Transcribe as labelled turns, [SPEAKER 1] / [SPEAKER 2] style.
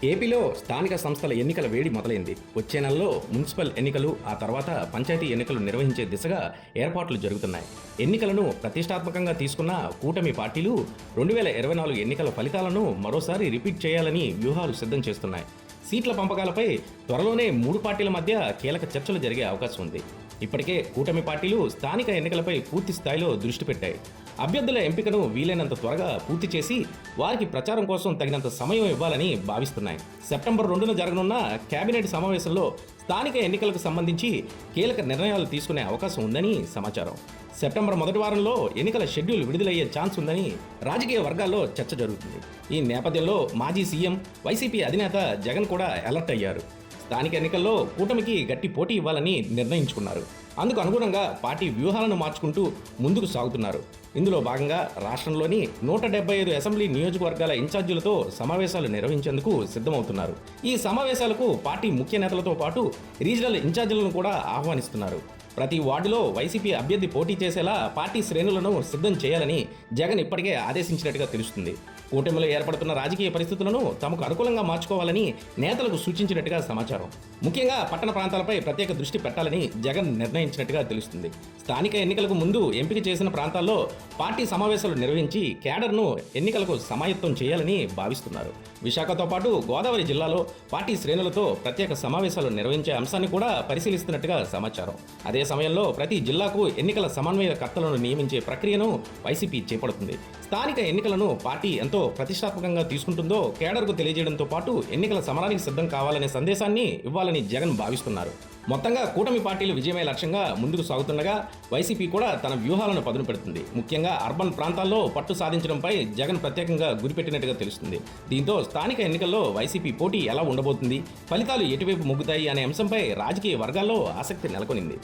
[SPEAKER 1] ఏపీలో స్థానిక సంస్థల ఎన్నికల వేడి మొదలైంది. వచ్చే నెలలో మున్సిపల్ ఎన్నికలు, ఆ తర్వాత పంచాయతీ ఎన్నికలు నిర్వహించే దిశగా ఏర్పాట్లు జరుగుతున్నాయి. ఎన్నికలను ప్రతిష్టాత్మకంగా తీసుకున్న కూటమి పార్టీలు 2024 ఎన్నికల ఫలితాలను మరోసారి రిపీట్ చేయాలని వ్యూహాలు సిద్ధం చేస్తున్నాయి. సీట్ల పంపకాలపై త్వరలోనే 3 పార్టీల మధ్య కీలక చర్చలు జరిగే అవకాశం ఉంది. ఇప్పటికే కూటమి పార్టీలు స్థానిక ఎన్నికలపై పూర్తి స్థాయిలో దృష్టి పెట్టాయి. అభ్యర్థుల ఎంపికను వీలైనంత త్వరగా పూర్తి చేసి వారికి ప్రచారం కోసం తగినంత సమయం ఇవ్వాలని భావిస్తున్నాయి. సెప్టెంబర్ 2న జరగనున్న కేబినెట్ సమావేశంలో స్థానిక ఎన్నికలకు సంబంధించి కీలక నిర్ణయాలు తీసుకునే అవకాశం ఉందని సమాచారం. సెప్టెంబర్ మొదటి వారంలో ఎన్నికల షెడ్యూల్ విడుదలయ్యే ఛాన్స్ ఉందని రాజకీయ వర్గాల్లో చర్చ జరుగుతుంది. ఈ నేపథ్యంలో మాజీ సీఎం, వైసీపీ అధినేత జగన్ కూడా అలర్ట్ అయ్యారు. స్థానిక ఎన్నికల్లో కూటమికి గట్టి పోటీ ఇవ్వాలని నిర్ణయించుకున్నారు. అందుకు అనుగుణంగా పార్టీ వ్యూహాలను మార్చుకుంటూ ముందుకు సాగుతున్నారు. ఇందులో భాగంగా రాష్ట్రంలోని 175 అసెంబ్లీ నియోజకవర్గాల ఇన్ఛార్జీలతో సమావేశాలు నిర్వహించేందుకు సిద్ధమవుతున్నారు. ఈ సమావేశాలకు పార్టీ ముఖ్య నేతలతో పాటు రీజనల్ ఇన్ఛార్జీలను కూడా ఆహ్వానిస్తున్నారు. ప్రతి వార్డులో వైసీపీ అభ్యర్థి పోటీ చేసేలా పార్టీ శ్రేణులను సిద్ధం చేయాలని జగన్ ఇప్పటికే ఆదేశించినట్టుగా తెలుస్తుంది. కూటమిలో ఏర్పడుతున్న రాజకీయ పరిస్థితులను తమకు అనుకూలంగా మార్చుకోవాలని నేతలకు సూచించినట్టుగా సమాచారం. ముఖ్యంగా పట్టణ ప్రాంతాలపై ప్రత్యేక దృష్టి పెట్టాలని జగన్ నిర్ణయించినట్టుగా తెలుస్తుంది. స్థానిక ఎన్నికలకు ముందు ఎంపిక చేసిన ప్రాంతాల్లో పార్టీ సమావేశాలు నిర్వహించి కేడర్ను ఎన్నికలకు సమాయత్తం చేయాలని భావిస్తున్నారు. విశాఖతో పాటు గోదావరి జిల్లాలో పార్టీ శ్రేణులతో ప్రత్యేక సమావేశాలు నిర్వహించే అంశాన్ని కూడా పరిశీలిస్తున్నట్టుగా సమాచారం. అదే సమయంలో ప్రతి జిల్లాకు ఎన్నికల సమన్వయకర్తలను నియమించే ప్రక్రియను వైసీపీ చేపడుతుంది. స్థానిక ఎన్నికలను పార్టీ ఎంతో ప్రతిష్టాత్మకంగా తీసుకుంటుందో కేడర్కు తెలియజేయడంతో పాటు ఎన్నికల సమరానికి సిద్ధం కావాలనే సందేశాన్ని ఇవ్వాలని జగన్ భావిస్తున్నారు. మొత్తంగా కూటమి పార్టీలు విజయమే లక్ష్యంగా ముందుకు సాగుతుండగా వైసీపీ కూడా తన వ్యూహాలను పదును పెడుతుంది. ముఖ్యంగా అర్బన్ ప్రాంతాల్లో పట్టు సాధించడంపై జగన్ ప్రత్యేకంగా గురిపెట్టినట్టుగా తెలుస్తుంది. దీంతో స్థానిక ఎన్నికల్లో వైసీపీ పోటీ ఎలా ఉండబోతుంది, ఫలితాలు ఎటువైపు మొగ్గుతాయి అనే అంశంపై రాజకీయ వర్గాల్లో ఆసక్తి నెలకొనింది.